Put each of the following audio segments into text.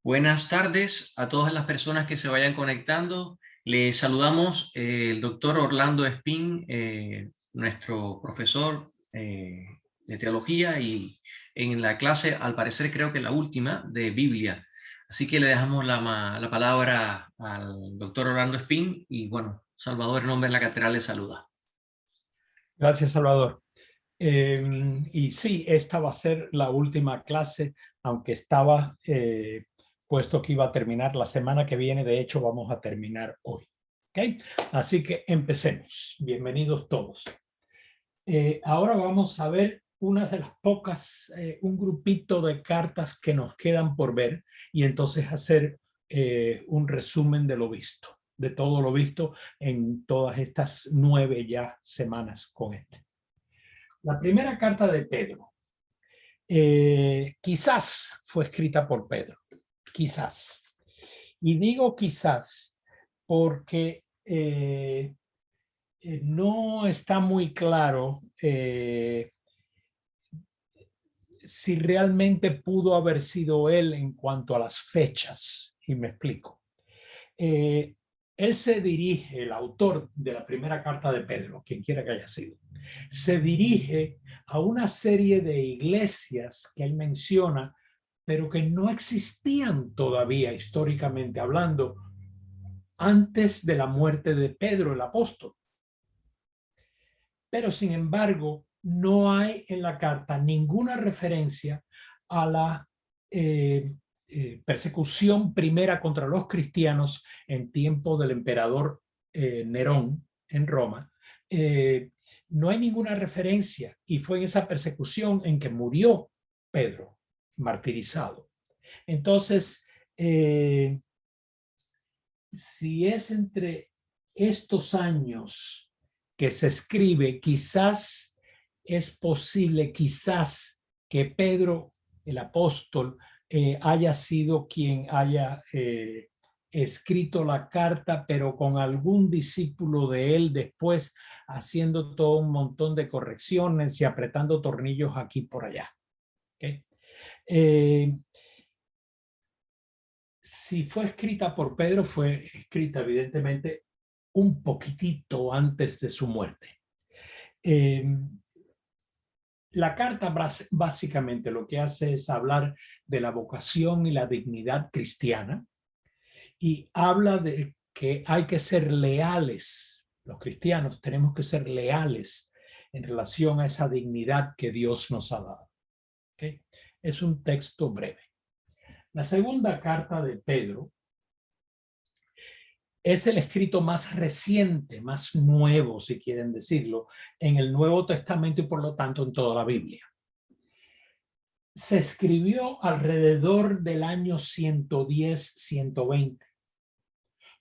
Buenas tardes a todas las personas que se vayan conectando. Les saludamos el doctor Orlando Espín, nuestro profesor de teología y en la clase, al parecer creo que la última, de Biblia. Así que le dejamos la palabra al doctor Orlando Espín y bueno, Salvador, en nombre de la catedral, le saluda. Gracias, Salvador. Y sí, esta va a ser la última clase, aunque estaba puesto que iba a terminar la semana que viene. De hecho, vamos a terminar hoy. ¿Okay? Así que empecemos. Bienvenidos todos. Ahora vamos a ver una de las pocas, un grupito de cartas que nos quedan por ver y entonces hacer un resumen de lo visto, de todo lo visto en todas estas 9 ya semanas con este. La primera carta de Pedro, quizás fue escrita por Pedro, quizás. Y digo quizás porque no está muy claro si realmente pudo haber sido él en cuanto a las fechas. Y me explico. Él se dirige, el autor de la primera carta de Pedro, quien quiera que haya sido, se dirige a una serie de iglesias que él menciona, pero que no existían todavía históricamente hablando antes de la muerte de Pedro el apóstol. Pero sin embargo, no hay en la carta ninguna referencia a la persecución primera contra los cristianos en tiempo del emperador Nerón en Roma. No hay ninguna referencia y fue en esa persecución en que murió Pedro, martirizado. Entonces, si es entre estos años que se escribe, quizás es posible, quizás que Pedro, el apóstol, haya sido quien haya escrito la carta, pero con algún discípulo de él después, haciendo todo un montón de correcciones y apretando tornillos aquí por allá. ¿Okay? Si fue escrita por Pedro, fue escrita evidentemente un poquitito antes de su muerte. La carta básicamente lo que hace es hablar de la vocación y la dignidad cristiana y habla de que hay que ser leales. Los cristianos tenemos que ser leales en relación a esa dignidad que Dios nos ha dado. ¿Okay? Es un texto breve. La segunda carta de Pedro es el escrito más reciente, más nuevo, si quieren decirlo, en el Nuevo Testamento y por lo tanto en toda la Biblia. Se escribió alrededor del año 110, 120,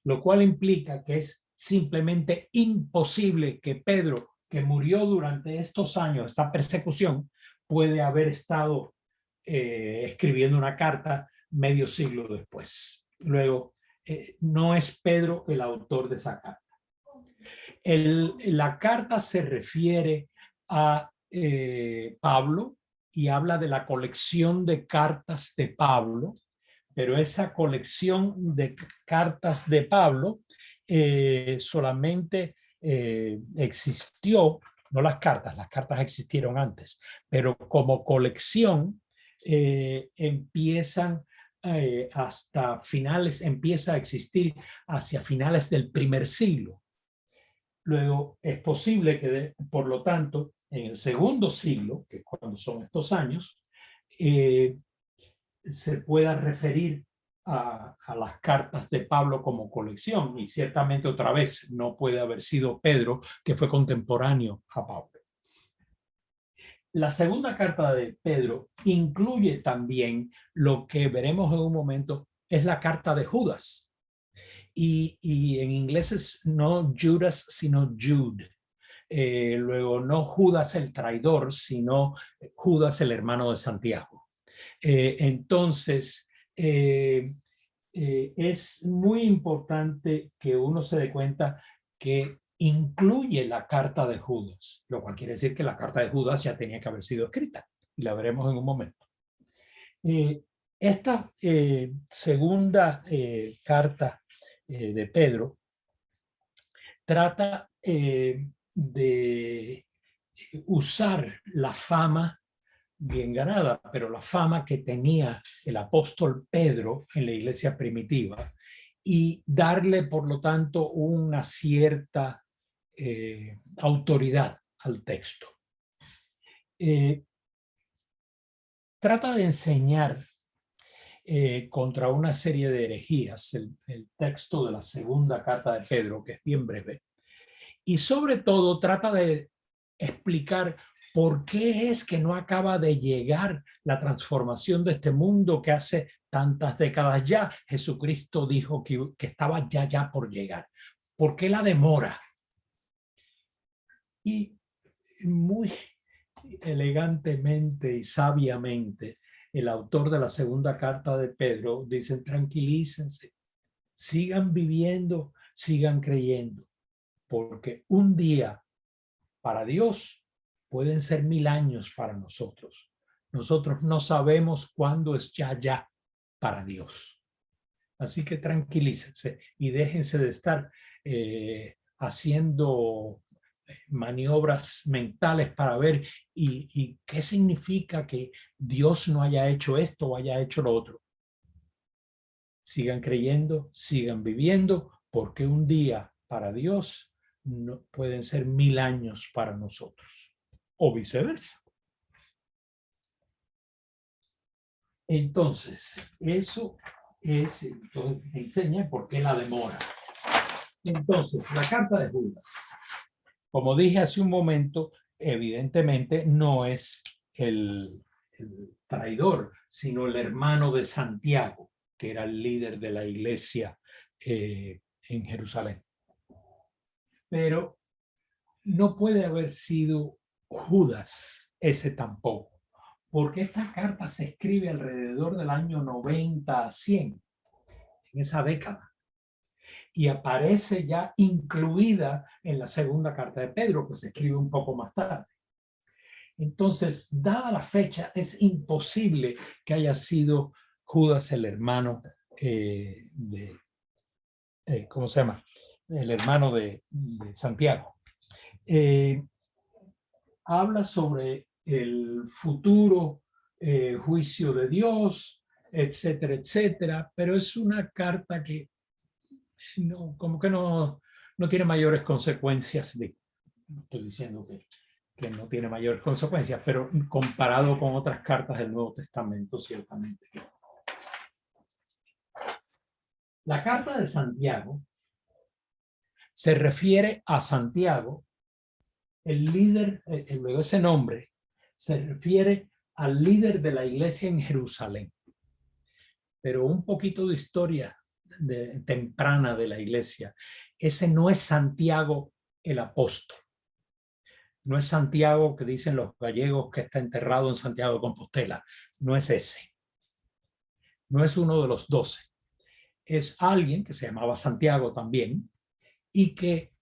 lo cual implica que es simplemente imposible que Pedro, que murió durante estos años, esta persecución, puede haber estado escribiendo una carta medio siglo después. Luego, no es Pedro el autor de esa carta. La carta se refiere a Pablo y habla de la colección de cartas de Pablo, pero esa colección de cartas de Pablo solamente existió, no las cartas existieron antes, pero como colección empiezan hasta finales, empieza a existir hacia finales del primer siglo. Luego es posible que, por lo tanto, en el segundo siglo, que cuando son estos años, se pueda referir a las cartas de Pablo como colección, y ciertamente otra vez no puede haber sido Pedro, que fue contemporáneo a Pablo. La segunda carta de Pedro incluye también lo que veremos en un momento, es la carta de Judas. Y en inglés es no Judas, sino Jude. Luego no Judas el traidor, sino Judas el hermano de Santiago. Entonces, es muy importante que uno se dé cuenta que incluye la carta de Judas, lo cual quiere decir que la carta de Judas ya tenía que haber sido escrita, y la veremos en un momento. Esta segunda carta de Pedro trata de usar la fama bien ganada, pero la fama que tenía el apóstol Pedro en la iglesia primitiva y darle, por lo tanto, una cierta autoridad al texto. Trata de enseñar contra una serie de herejías, el texto de la segunda carta de Pedro, que es bien breve, y sobre todo trata de explicar por qué es que no acaba de llegar la transformación de este mundo que hace tantas décadas ya Jesucristo dijo que estaba ya por llegar. ¿Por qué la demora? Y muy elegantemente y sabiamente, el autor de la segunda carta de Pedro dice: tranquilícense, sigan viviendo, sigan creyendo, porque un día para Dios pueden ser 1000 años para nosotros. Nosotros no sabemos cuándo es ya para Dios. Así que tranquilícense y déjense de estar haciendo maniobras mentales para ver y qué significa que Dios no haya hecho esto o haya hecho lo otro. Sigan creyendo, sigan viviendo, porque un día para Dios no pueden ser 1000 años para nosotros, o viceversa. Entonces, eso es, entonces, enseña por qué la demora. Entonces, la carta de Judas, como dije hace un momento, evidentemente no es el traidor, sino el hermano de Santiago, que era el líder de la iglesia en Jerusalén. Pero no puede haber sido Judas ese tampoco, porque esta carta se escribe alrededor del año 90 a 100, en esa década, y aparece ya incluida en la segunda carta de Pedro, que se escribe un poco más tarde. Entonces, dada la fecha, es imposible que haya sido Judas el hermano ¿cómo se llama? El hermano de Santiago. Habla sobre el futuro juicio de Dios, etcétera, etcétera, pero es una carta que no, como que no tiene mayores consecuencias. No estoy diciendo que no tiene mayores consecuencias, pero comparado con otras cartas del Nuevo Testamento, ciertamente. La carta de Santiago se refiere a Santiago, el líder, luego ese nombre, se refiere al líder de la iglesia en Jerusalén. Pero un poquito de historia temprana de la iglesia. Ese no es Santiago el apóstol. No es Santiago que dicen los gallegos que está enterrado en Santiago de Compostela. No es ese. No es uno de los 12. Es alguien que se llamaba Santiago también y que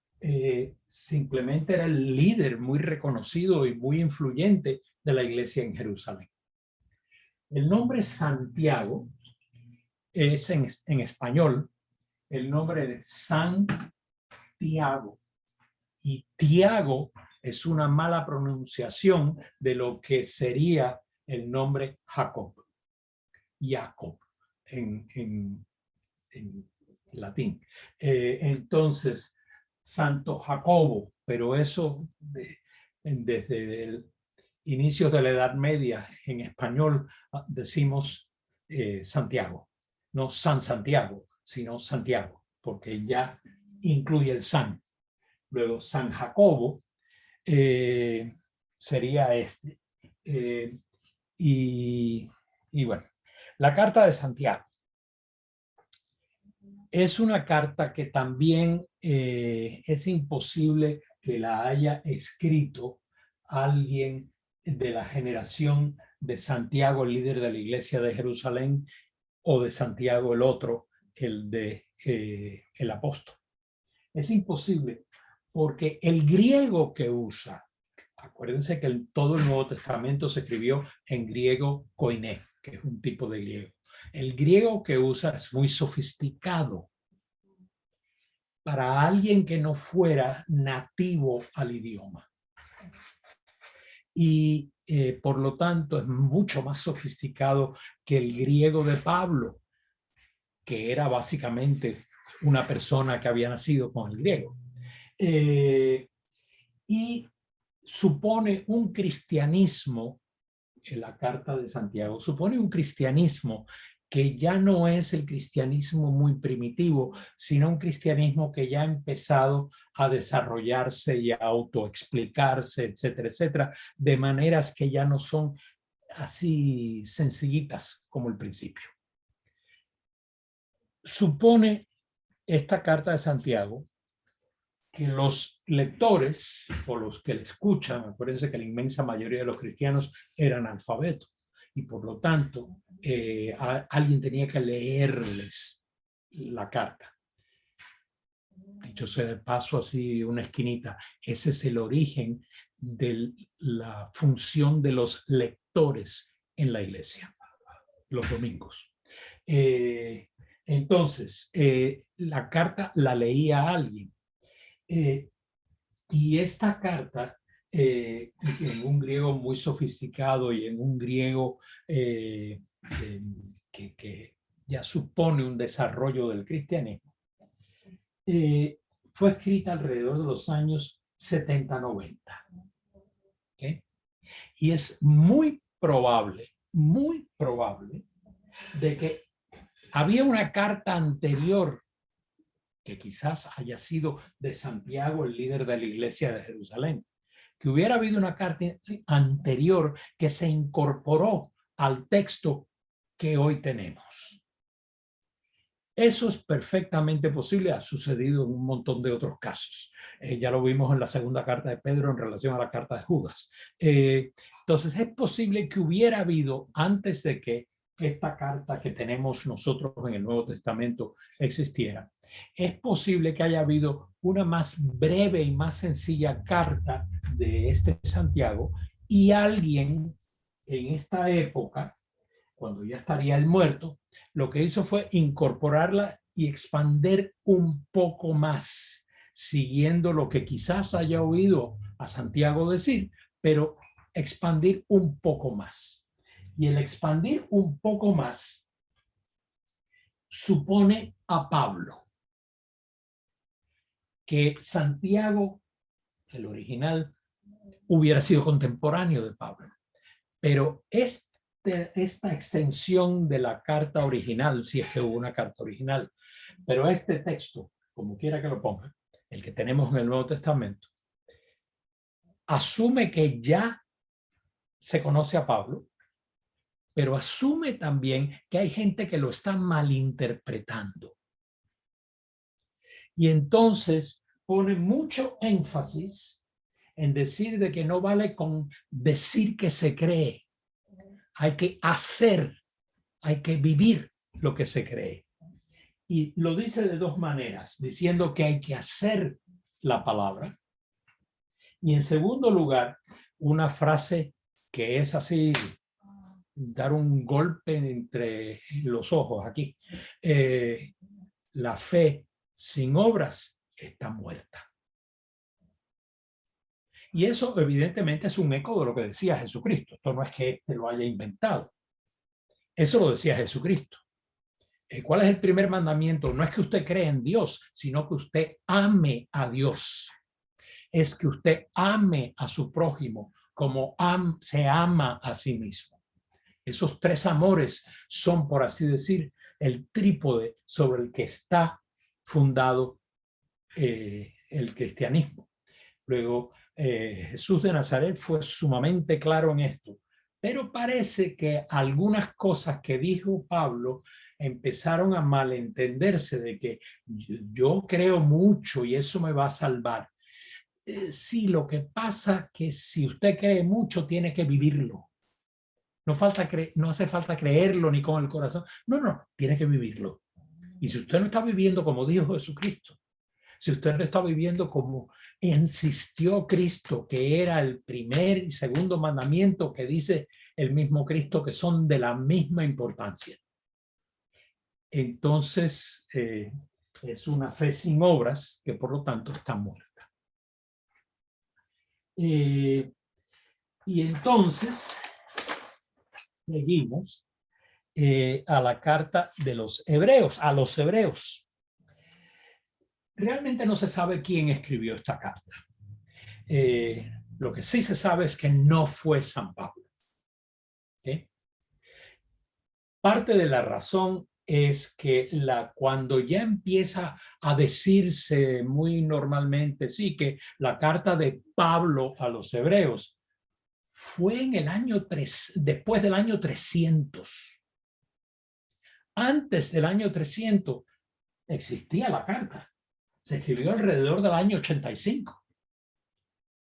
simplemente era el líder muy reconocido y muy influyente de la iglesia en Jerusalén. El nombre Santiago es en español el nombre de San Tiago. Y Tiago es una mala pronunciación de lo que sería el nombre Jacob. Jacob en latín. Entonces, Santo Jacobo, pero eso desde el inicios de la Edad Media en español decimos Santiago, no San Santiago, sino Santiago, porque ya incluye el San. Luego San Jacobo sería este. Y bueno, la carta de Santiago es una carta que también es imposible que la haya escrito alguien de la generación de Santiago, el líder de la iglesia de Jerusalén, o de Santiago el otro, el apóstol. Es imposible porque el griego que usa, acuérdense que todo el Nuevo Testamento se escribió en griego koiné, que es un tipo de griego. El griego que usa es muy sofisticado para alguien que no fuera nativo al idioma. Y por lo tanto es mucho más sofisticado que el griego de Pablo, que era básicamente una persona que había nacido con el griego. Y supone un cristianismo, en la Carta de Santiago, supone un cristianismo que ya no es el cristianismo muy primitivo, sino un cristianismo que ya ha empezado a desarrollarse y a autoexplicarse, etcétera, etcétera, de maneras que ya no son así sencillitas como el principio. Supone esta Carta de Santiago que los lectores o los que le escuchan, acuérdense que la inmensa mayoría de los cristianos eran analfabetos y por lo tanto alguien tenía que leerles la carta. Dicho sea de paso, así una esquinita, ese es el origen de la función de los lectores en la iglesia, los domingos. Entonces, la carta la leía alguien. Y esta carta, en un griego muy sofisticado y en un griego que ya supone un desarrollo del cristianismo, fue escrita alrededor de los años 70-90. ¿Okay? Y es muy probable de que había una carta anterior que quizás haya sido de Santiago, el líder de la iglesia de Jerusalén, que hubiera habido una carta anterior que se incorporó al texto que hoy tenemos. Eso es perfectamente posible, ha sucedido en un montón de otros casos. Ya lo vimos en la segunda carta de Pedro en relación a la carta de Judas. Entonces es posible que hubiera habido, antes de que esta carta que tenemos nosotros en el Nuevo Testamento existiera, es posible que haya habido una más breve y más sencilla carta de este Santiago y alguien en esta época, cuando ya estaría el muerto, lo que hizo fue incorporarla y expandir un poco más, siguiendo lo que quizás haya oído a Santiago decir, pero expandir un poco más. Y el expandir un poco más supone a Pablo. Que Santiago, el original, hubiera sido contemporáneo de Pablo. Pero esta extensión de la carta original, si es que hubo una carta original, pero este texto, como quiera que lo ponga, el que tenemos en el Nuevo Testamento, asume que ya se conoce a Pablo, pero asume también que hay gente que lo está malinterpretando. Y entonces pone mucho énfasis en decir de que no vale con decir que se cree. Hay que hacer, hay que vivir lo que se cree. Y lo dice de dos maneras, diciendo que hay que hacer la palabra. Y en segundo lugar, una frase que es así, dar un golpe entre los ojos aquí. La fe sin obras está muerta. Y eso evidentemente es un eco de lo que decía Jesucristo. Esto no es que éste lo haya inventado. Eso lo decía Jesucristo. ¿Cuál es el primer mandamiento? No es que usted cree en Dios, sino que usted ame a Dios. Es que usted ame a su prójimo como se ama a sí mismo. Esos tres amores son, por así decir, el trípode sobre el que está fundado el cristianismo. Luego, Jesús de Nazaret fue sumamente claro en esto, pero parece que algunas cosas que dijo Pablo empezaron a malentenderse de que yo creo mucho y eso me va a salvar. Sí, lo que pasa que si usted cree mucho, tiene que vivirlo. No hace falta creerlo ni con el corazón. No, tiene que vivirlo. Y si usted no está viviendo como dijo Jesucristo, si usted no está viviendo como insistió Cristo, que era el primer y segundo mandamiento que dice el mismo Cristo, que son de la misma importancia. entonces es una fe sin obras que por lo tanto está muerta. Y entonces seguimos a la carta de los hebreos, a los hebreos. Realmente no se sabe quién escribió esta carta. Lo que sí se sabe es que no fue San Pablo. ¿Okay? Parte de la razón es que cuando ya empieza a decirse muy normalmente, sí, que la carta de Pablo a los hebreos fue en el año 3, después del año 300. Antes del año 300 existía la carta. Se escribió alrededor del año 85,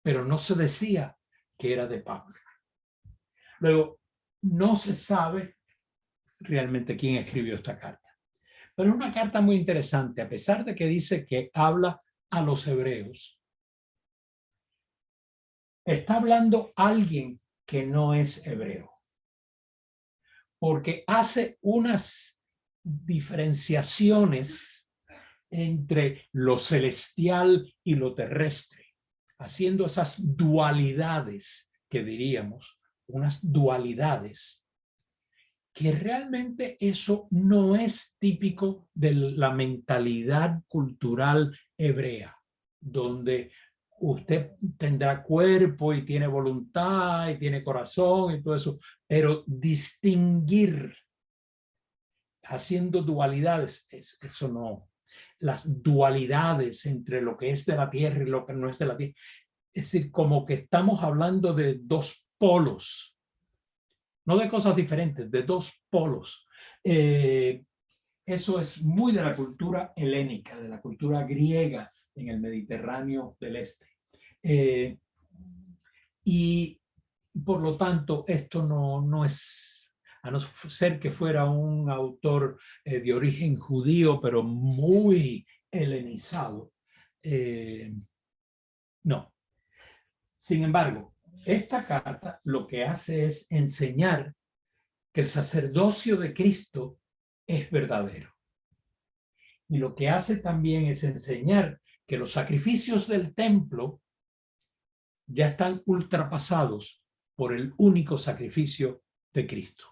pero no se decía que era de Pablo. Luego, no se sabe realmente quién escribió esta carta. Pero es una carta muy interesante, a pesar de que dice que habla a los hebreos. Está hablando alguien que no es hebreo, porque hace unas diferenciaciones entre lo celestial y lo terrestre, haciendo esas dualidades que diríamos, unas dualidades que realmente eso no es típico de la mentalidad cultural hebrea, donde usted tendrá cuerpo y tiene voluntad y tiene corazón y todo eso, pero distinguir haciendo dualidades, eso no. Las dualidades entre lo que es de la tierra y lo que no es de la tierra, es decir, como que estamos hablando de dos polos, no de cosas diferentes, de dos polos. Eso es muy de la cultura helénica, de la cultura griega en el Mediterráneo del Este. Y por lo tanto, esto no es, a no ser que fuera un autor de origen judío, pero muy helenizado, no. Sin embargo, esta carta lo que hace es enseñar que el sacerdocio de Cristo es verdadero. Y lo que hace también es enseñar que los sacrificios del templo ya están ultrapasados por el único sacrificio de Cristo.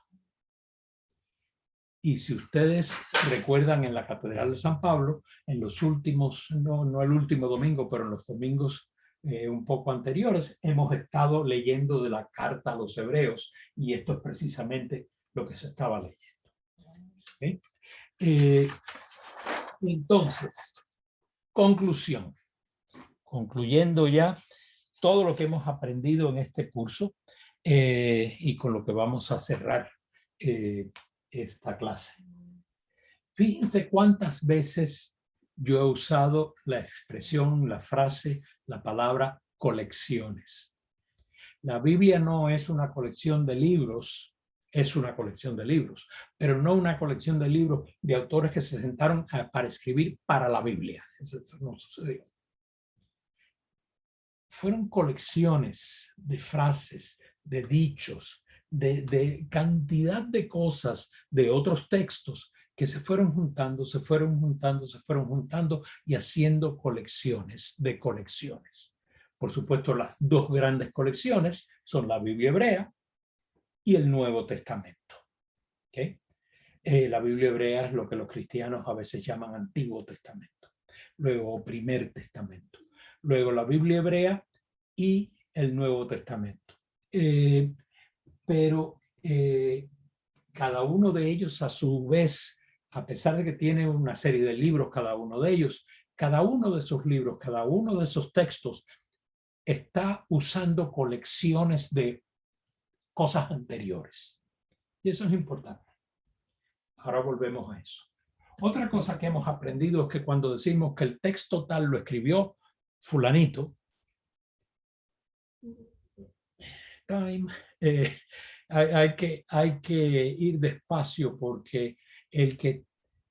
Y si ustedes recuerdan en la Catedral de San Pablo, en los últimos, no el último domingo, pero en los domingos un poco anteriores, hemos estado leyendo de la carta a los hebreos, y esto es precisamente lo que se estaba leyendo. ¿Okay? Entonces, conclusión. Concluyendo ya todo lo que hemos aprendido en este curso y con lo que vamos a cerrar esta clase. Fíjense cuántas veces yo he usado la expresión, la frase, la palabra colecciones. La Biblia no es una colección de libros, es una colección de libros, pero no una colección de libros de autores que se sentaron para escribir para la Biblia. Eso no sucedió. Fueron colecciones de frases, de dichos, de cantidad de cosas de otros textos que se fueron juntando, se fueron juntando, se fueron juntando y haciendo colecciones de colecciones. Por supuesto, las dos grandes colecciones son la Biblia hebrea y el Nuevo Testamento. ¿Okay? La Biblia hebrea es lo que los cristianos a veces llaman Antiguo Testamento, luego Primer Testamento, luego la Biblia hebrea y el Nuevo Testamento. Pero cada uno de ellos a su vez, a pesar de que tiene una serie de libros cada uno de ellos, cada uno de esos libros, cada uno de esos textos está usando colecciones de cosas anteriores. Y eso es importante. Ahora volvemos a eso. Otra cosa que hemos aprendido es que cuando decimos que el texto tal lo escribió fulanito, hay que ir despacio, porque el que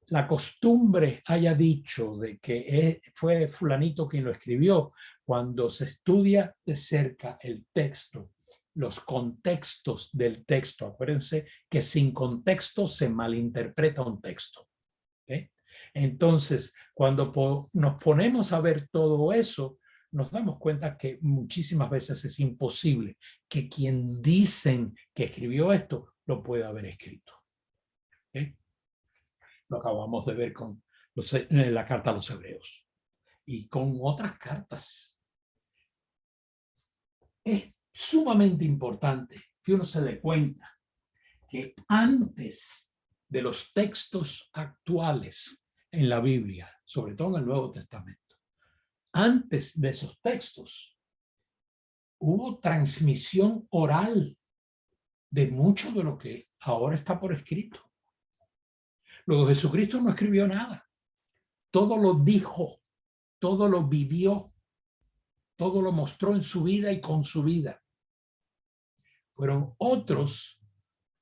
la costumbre haya dicho de que fue fulanito quien lo escribió, cuando se estudia de cerca el texto, los contextos del texto, acuérdense que sin contexto se malinterpreta un texto. ¿Ok? Entonces, cuando nos ponemos a ver todo eso, nos damos cuenta que muchísimas veces es imposible que quien dicen que escribió esto lo pueda haber escrito. ¿Ok? Lo acabamos de ver con la carta a los Hebreos y con otras cartas. Es sumamente importante que uno se dé cuenta que antes de los textos actuales en la Biblia, sobre todo en el Nuevo Testamento, antes de esos textos, hubo transmisión oral de mucho de lo que ahora está por escrito. Luego Jesucristo no escribió nada. Todo lo dijo, todo lo vivió, todo lo mostró en su vida y con su vida. Fueron otros,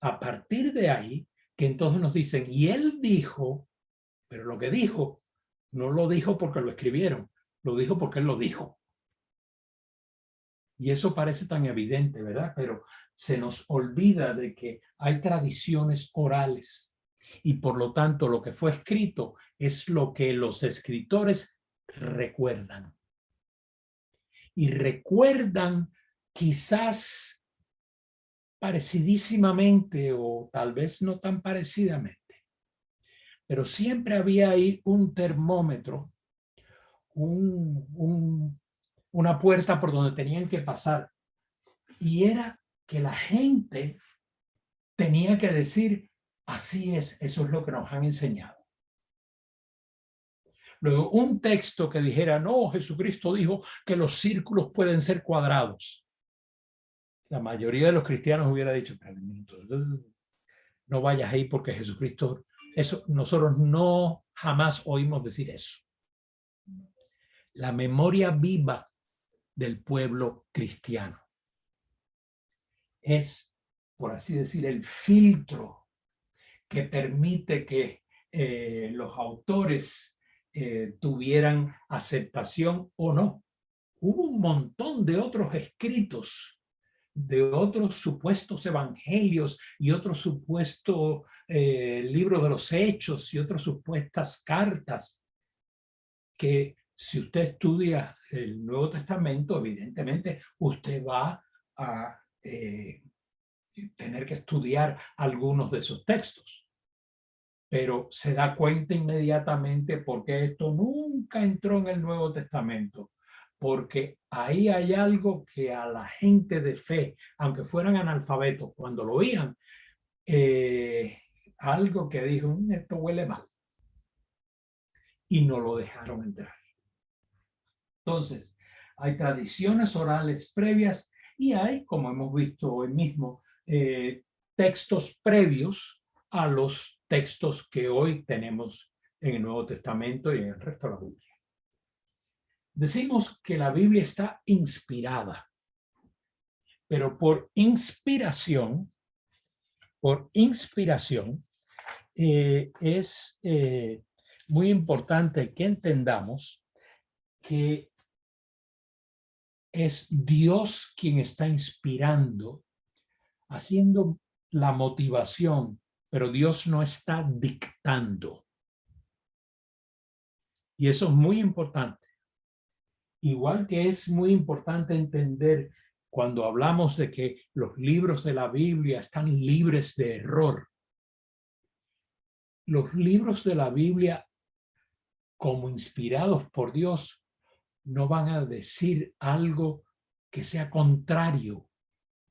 a partir de ahí, que entonces nos dicen, y él dijo, pero lo que dijo, no lo dijo porque lo escribieron, lo dijo porque él lo dijo. Y eso parece tan evidente, ¿verdad? Pero se nos olvida de que hay tradiciones orales y por lo tanto lo que fue escrito es lo que los escritores recuerdan. Y recuerdan quizás parecidísimamente o tal vez no tan parecidamente, pero siempre había ahí un termómetro, una puerta por donde tenían que pasar. Y era que la gente tenía que decir, así es, eso es lo que nos han enseñado. Luego, un texto que dijera, no, Jesucristo dijo que los círculos pueden ser cuadrados. La mayoría de los cristianos hubiera dicho, no vayas ahí porque Jesucristo, eso nosotros no jamás oímos decir eso. La memoria viva del pueblo cristiano es, por así decir, el filtro que permite que los autores tuvieran aceptación o no. Hubo un montón de otros escritos, de otros supuestos evangelios y otros supuestos libros de los hechos y otras supuestas cartas que si usted estudia el Nuevo Testamento, evidentemente usted va a tener que estudiar algunos de esos textos. Pero se da cuenta inmediatamente porque esto nunca entró en el Nuevo Testamento, porque ahí hay algo que a la gente de fe, aunque fueran analfabetos, cuando lo oían, algo que dijo, esto huele mal, y no lo dejaron entrar. Entonces, hay tradiciones orales previas y hay, como hemos visto hoy mismo, textos previos a los textos que hoy tenemos en el Nuevo Testamento y en el resto de la Biblia. Decimos que la Biblia está inspirada, pero por inspiración es muy importante que entendamos que es Dios quien está inspirando, haciendo la motivación, pero Dios no está dictando. Y eso es muy importante. Igual que es muy importante entender cuando hablamos de que los libros de la Biblia están libres de error. Los libros de la Biblia, como inspirados por Dios, no van a decir algo que sea contrario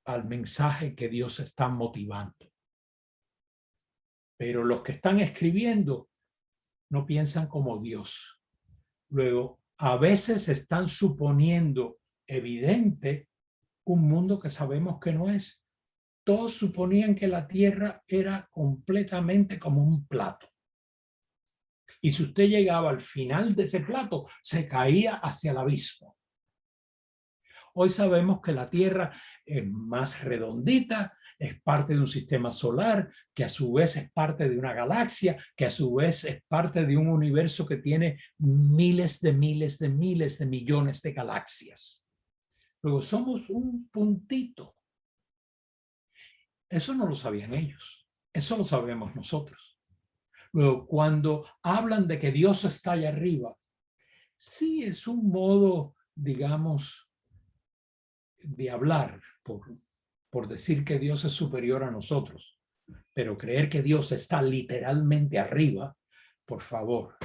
al mensaje que Dios está motivando. Pero los que están escribiendo no piensan como Dios. Luego, a veces están suponiendo evidente un mundo que sabemos que no es. Todos suponían que la tierra era completamente como un plato. Y si usted llegaba al final de ese plato, se caía hacia el abismo. Hoy sabemos que la tierra es más redondita, es parte de un sistema solar, que a su vez es parte de una galaxia, que a su vez es parte de un universo que tiene miles de millones de galaxias. Luego somos un puntito. Eso no lo sabían ellos, eso lo sabemos nosotros. Luego, cuando hablan de que Dios está allá arriba, sí es un modo, digamos, de hablar, por decir que Dios es superior a nosotros, pero creer que Dios está literalmente arriba, por favor,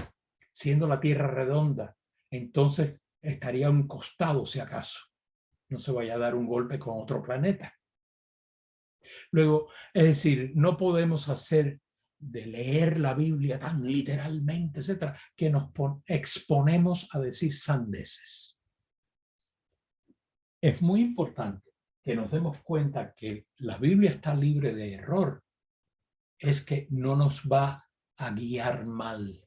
siendo la tierra redonda, entonces estaría a un costado si acaso, no se vaya a dar un golpe con otro planeta. Luego, es decir, no podemos hacer de leer la Biblia tan literalmente, etcétera, que nos exponemos a decir sandeces. Es muy importante que nos demos cuenta que la Biblia está libre de error, es que no nos va a guiar mal.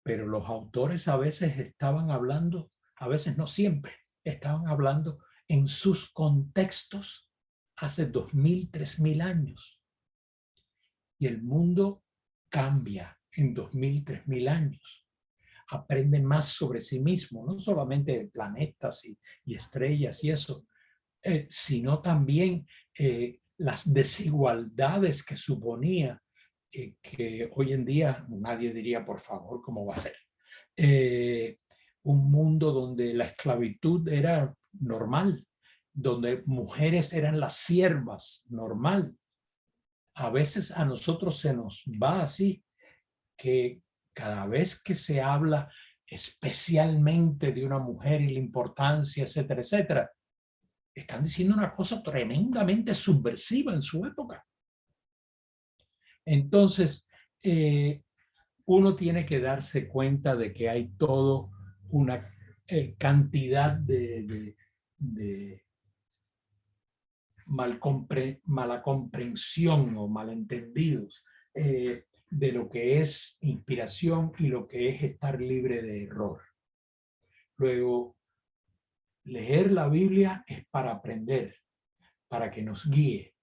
Pero los autores a veces estaban hablando, a veces no siempre, estaban hablando en sus contextos hace 2000, 3000 años. Y el mundo cambia en 2000, 3000 años. Aprende más sobre sí mismo, no solamente planetas y estrellas y eso, sino también las desigualdades que suponía que hoy en día nadie diría, por favor, ¿cómo va a ser? Un mundo donde la esclavitud era normal, donde mujeres eran las siervas, normal. A veces a nosotros se nos va así, que cada vez que se habla especialmente de una mujer y la importancia, etcétera, etcétera, están diciendo una cosa tremendamente subversiva en su época. Entonces, uno tiene que darse cuenta de que hay todo una cantidad de mala comprensión o malentendidos de lo que es inspiración y lo que es estar libre de error. Luego, leer la Biblia es para aprender, para que nos guíe,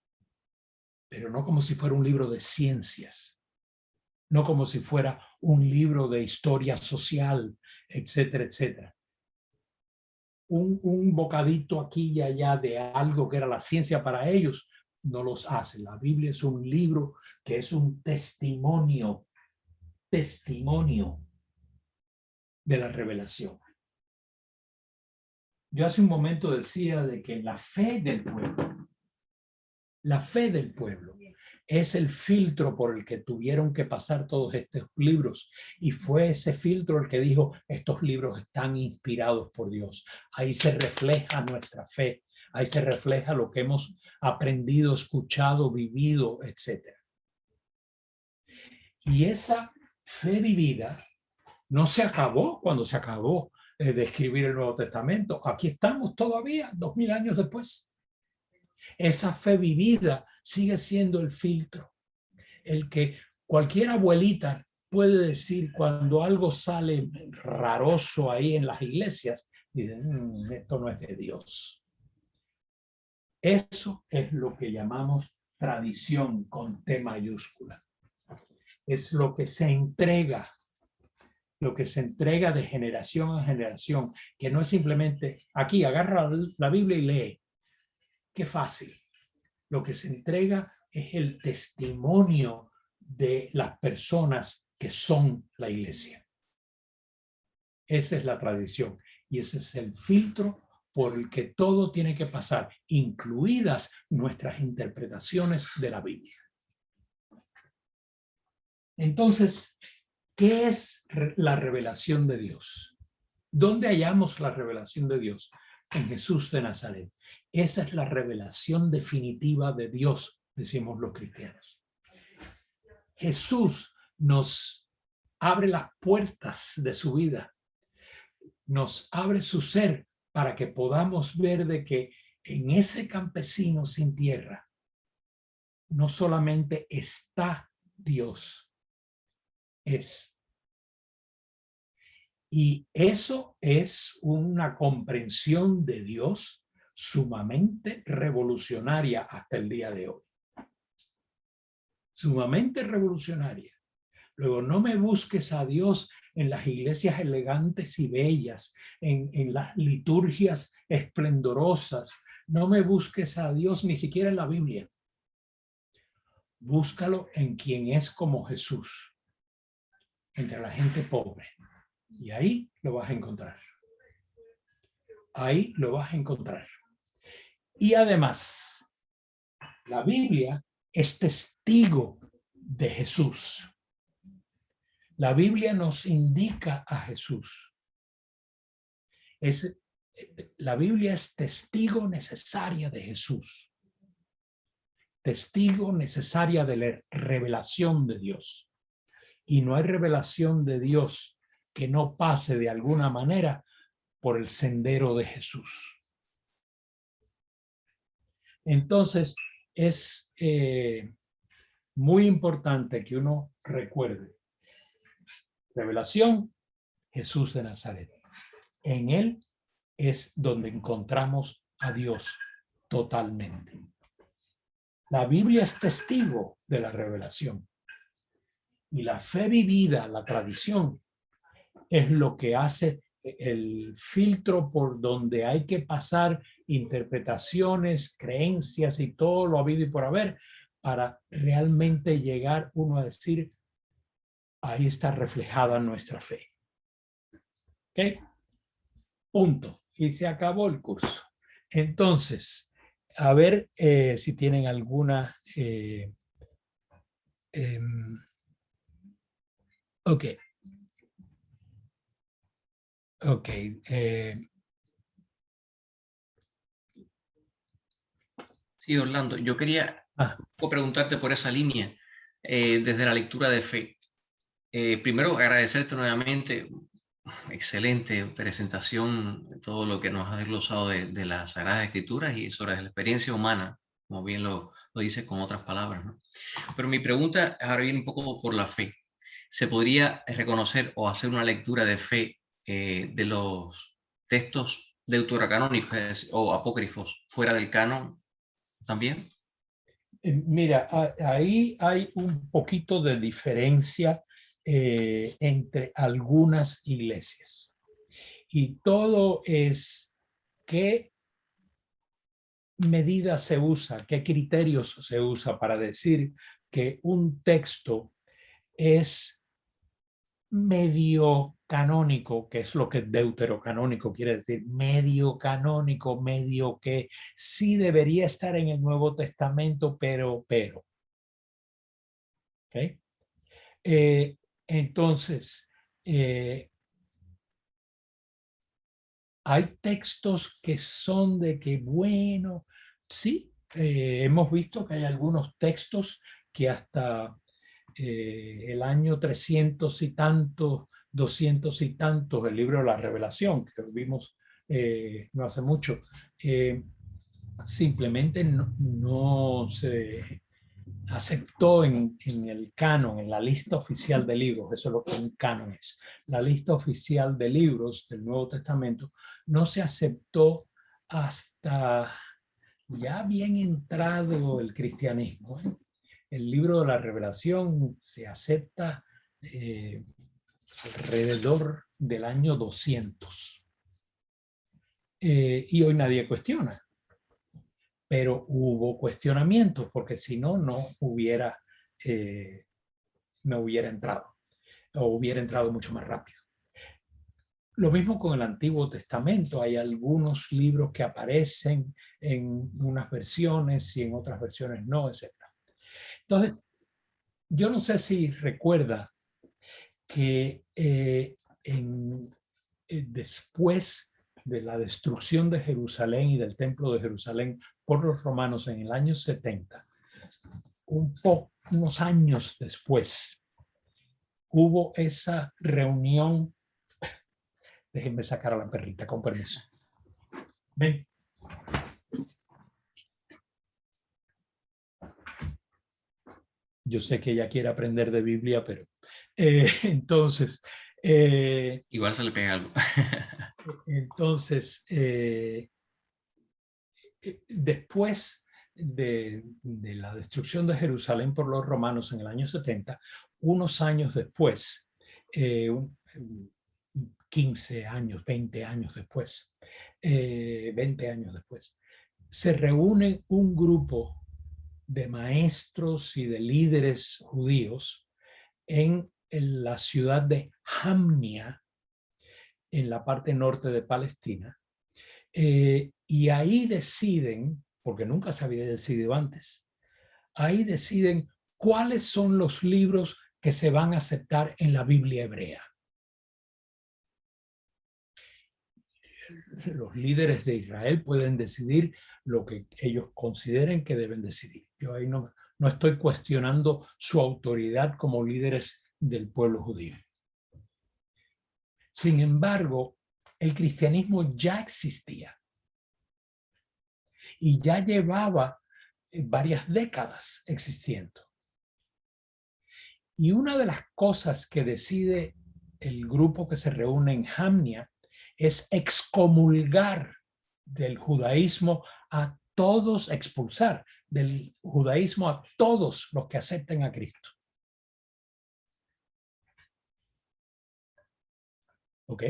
pero no como si fuera un libro de ciencias, no como si fuera un libro de historia social, etcétera, etcétera. Un bocadito aquí y allá de algo que era la ciencia para ellos, no los hace. La Biblia es un libro que es un testimonio de la revelación. Yo hace un momento decía de que la fe del pueblo es el filtro por el que tuvieron que pasar todos estos libros. Y fue ese filtro el que dijo, estos libros están inspirados por Dios. Ahí se refleja nuestra fe. Ahí se refleja lo que hemos aprendido, escuchado, vivido, etc. Y esa fe vivida no se acabó cuando se acabó de escribir el Nuevo Testamento. Aquí estamos todavía, 2000 años después. Esa fe vivida sigue siendo el filtro, el que cualquier abuelita puede decir cuando algo sale raroso ahí en las iglesias, dicen, esto no es de Dios. Eso es lo que llamamos tradición con T mayúscula. Es lo que se entrega de generación a generación, que no es simplemente aquí, agarra la Biblia y lee. Qué fácil. Lo que se entrega es el testimonio de las personas que son la iglesia. Esa es la tradición y ese es el filtro por el que todo tiene que pasar, incluidas nuestras interpretaciones de la Biblia. Entonces, ¿qué es la revelación de Dios? ¿Dónde hallamos la revelación de Dios? En Jesús de Nazaret. Esa es la revelación definitiva de Dios, decimos los cristianos. Jesús nos abre las puertas de su vida, nos abre su ser para que podamos ver de que en ese campesino sin tierra no solamente está Dios, es. Y eso es una comprensión de Dios sumamente revolucionaria hasta el día de hoy. Sumamente revolucionaria. Luego, no me busques a Dios en las iglesias elegantes y bellas, en las liturgias esplendorosas. No me busques a Dios ni siquiera en la Biblia. Búscalo en quien es como Jesús, entre la gente pobre. Y ahí lo vas a encontrar. Ahí lo vas a encontrar. Y además, la Biblia es testigo de Jesús. La Biblia nos indica a Jesús. La Biblia es testigo necesaria de Jesús. Testigo necesaria de la revelación de Dios. Y no hay revelación de Dios que no pase de alguna manera por el sendero de Jesús. Entonces, es muy importante que uno recuerde. Revelación, Jesús de Nazaret. En él es donde encontramos a Dios totalmente. La Biblia es testigo de la revelación. Y la fe vivida, la tradición, es lo que hace el filtro por donde hay que pasar interpretaciones, creencias y todo lo habido y por haber para realmente llegar uno a decir, ahí está reflejada nuestra fe. ¿Ok? Punto. Y se acabó el curso. Entonces, a ver si tienen alguna... ok. Ok. Sí, Orlando, yo quería preguntarte por esa línea, desde la lectura de fe. Primero, agradecerte nuevamente, excelente presentación, de todo lo que nos has desglosado de las Sagradas Escrituras y sobre la experiencia humana, como bien lo dice con otras palabras, ¿no? Pero mi pregunta ahora viene un poco por la fe. ¿Se podría reconocer o hacer una lectura de fe de los textos deuterocanónicos o apócrifos fuera del canon también? Mira, ahí hay un poquito de diferencia entre algunas iglesias. Y todo es qué medida se usa, qué criterios se usa para decir que un texto es medio canónico, que es lo que deuterocanónico quiere decir, medio canónico, medio que sí debería estar en el Nuevo Testamento, pero. ¿Okay? Entonces, hay textos que son de que, bueno, sí, hemos visto que hay algunos textos que hasta el año 300 y tantos, 200 y tantos, el libro de la Revelación, que lo vimos no hace mucho, simplemente no se aceptó en el canon, en la lista oficial de libros, eso es lo que un canon es, la lista oficial de libros del Nuevo Testamento, no se aceptó hasta ya bien entrado el cristianismo. El libro de la Revelación se acepta alrededor del año 200. Y hoy nadie cuestiona. Pero hubo cuestionamientos, porque si no, no hubiera entrado, o hubiera entrado mucho más rápido. Lo mismo con el Antiguo Testamento. Hay algunos libros que aparecen en unas versiones y en otras versiones no, etc. Entonces, yo no sé si recuerda que después de la destrucción de Jerusalén y del Templo de Jerusalén por los romanos en el año 70, unos años después, hubo esa reunión. Déjenme sacar a la perrita, con permiso. Ven. Yo sé que ella quiere aprender de Biblia, pero entonces... Igual se le pega algo. Entonces, después de la destrucción de Jerusalén por los romanos en el año 70, unos años después, 15 años, 20 años después, 20 años después, se reúne un grupo de maestros y de líderes judíos en la ciudad de Jamnia, en la parte norte de Palestina. Y ahí deciden, porque nunca se había decidido antes, ahí deciden cuáles son los libros que se van a aceptar en la Biblia hebrea. Los líderes de Israel pueden decidir lo que ellos consideren que deben decidir. Yo ahí no estoy cuestionando su autoridad como líderes del pueblo judío. Sin embargo, el cristianismo ya existía y ya llevaba varias décadas existiendo. Y una de las cosas que decide el grupo que se reúne en Jamnia es excomulgar del judaísmo a todos, expulsar del judaísmo a todos los que acepten a Cristo. ¿Ok?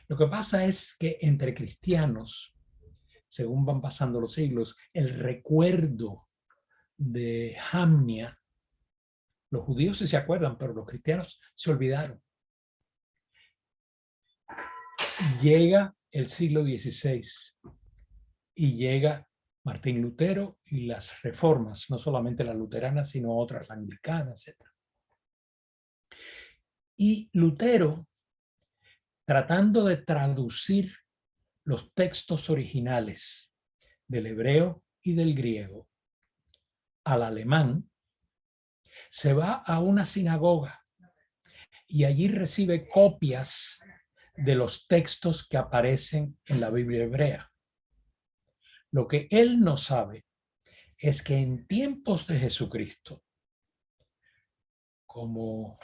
Lo que pasa es que entre cristianos, según van pasando los siglos, el recuerdo de Jamnia, los judíos sí se acuerdan, pero los cristianos se olvidaron. Llega el siglo XVI y llega Martín Lutero y las reformas, no solamente la luterana, sino otras, la anglicana, etc. Y Lutero, tratando de traducir los textos originales del hebreo y del griego al alemán, se va a una sinagoga y allí recibe copias de los textos que aparecen en la Biblia hebrea. Lo que él no sabe es que en tiempos de Jesucristo, como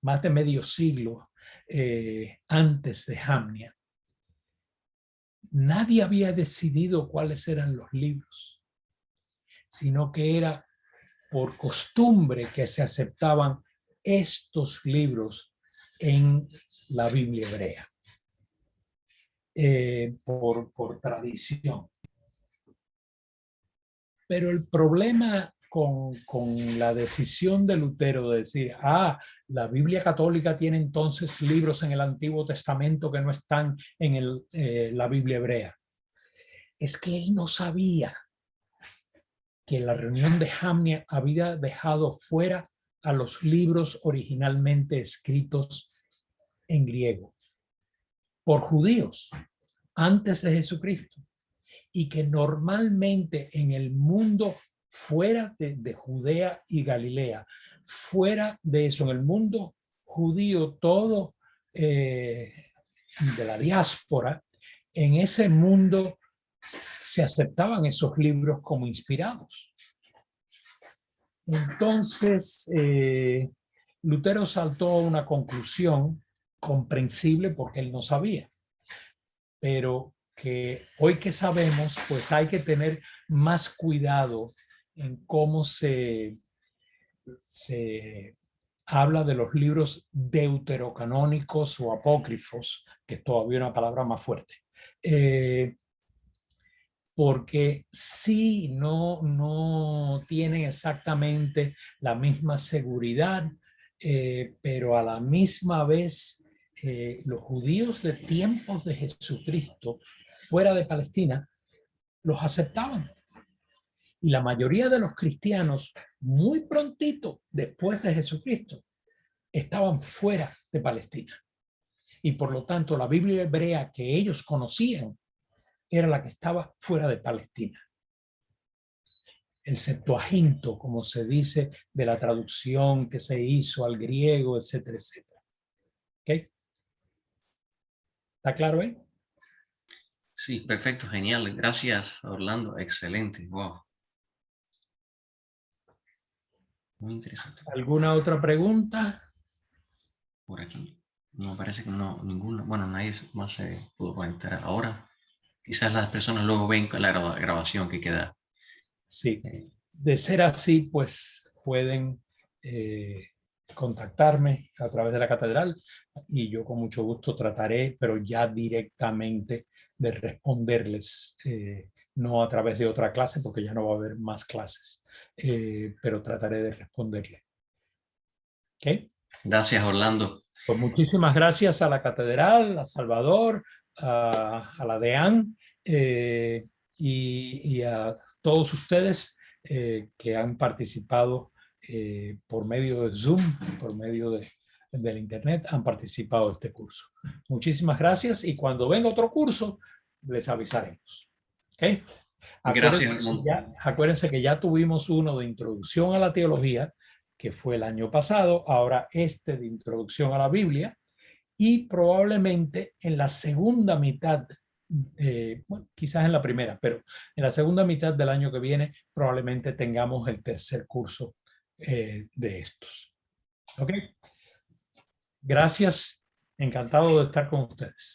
más de medio siglo antes de Jamnia, nadie había decidido cuáles eran los libros, sino que era por costumbre que se aceptaban estos libros en la Biblia hebrea, por tradición. Pero el problema con la decisión de Lutero de decir, la Biblia católica tiene entonces libros en el Antiguo Testamento que no están en la Biblia hebrea, es que él no sabía que la reunión de Jamnia había dejado fuera a los libros originalmente escritos en griego por judíos antes de Jesucristo, y que normalmente en el mundo fuera de Judea y Galilea, fuera de eso, en el mundo judío todo de la diáspora, en ese mundo se aceptaban esos libros como inspirados. Entonces, Lutero saltó a una conclusión comprensible porque él no sabía, pero que hoy que sabemos, pues hay que tener más cuidado en cómo se habla de los libros deuterocanónicos o apócrifos, que es todavía una palabra más fuerte. Porque sí, no tienen exactamente la misma seguridad, pero a la misma vez los judíos de tiempos de Jesucristo fuera de Palestina los aceptaban. Y la mayoría de los cristianos, muy prontito después de Jesucristo, estaban fuera de Palestina. Y por lo tanto, la Biblia hebrea que ellos conocían era la que estaba fuera de Palestina. El Septuaginto, como se dice, de la traducción que se hizo al griego, etcétera, etcétera. ¿Ok? ¿Está claro ahí? Sí, perfecto, genial. Gracias, Orlando. Excelente. Wow. Muy interesante. ¿Alguna otra pregunta? Por aquí. No, parece que no, ninguna. Bueno, nadie más se pudo conectar ahora. Quizás las personas luego ven la grabación que queda. Sí. De ser así, pues pueden contactarme a través de la catedral y yo con mucho gusto trataré, pero ya directamente de responderles no a través de otra clase porque ya no va a haber más clases, pero trataré de responderle. ¿Ok? Gracias, Orlando. Pues muchísimas gracias a la Catedral, a Salvador, a la DEAN y a todos ustedes que han participado por medio de Zoom, por medio del Internet, han participado de este curso. Muchísimas gracias y cuando venga otro curso, les avisaremos. ¿Okay? Gracias, Orlando. Acuérdense que ya tuvimos uno de introducción a la teología, que fue el año pasado, ahora este de introducción a la Biblia, y probablemente en la segunda mitad, bueno, quizás en la primera, pero en la segunda mitad del año que viene probablemente tengamos el tercer curso de estos. ¿Ok? Gracias, encantado de estar con ustedes.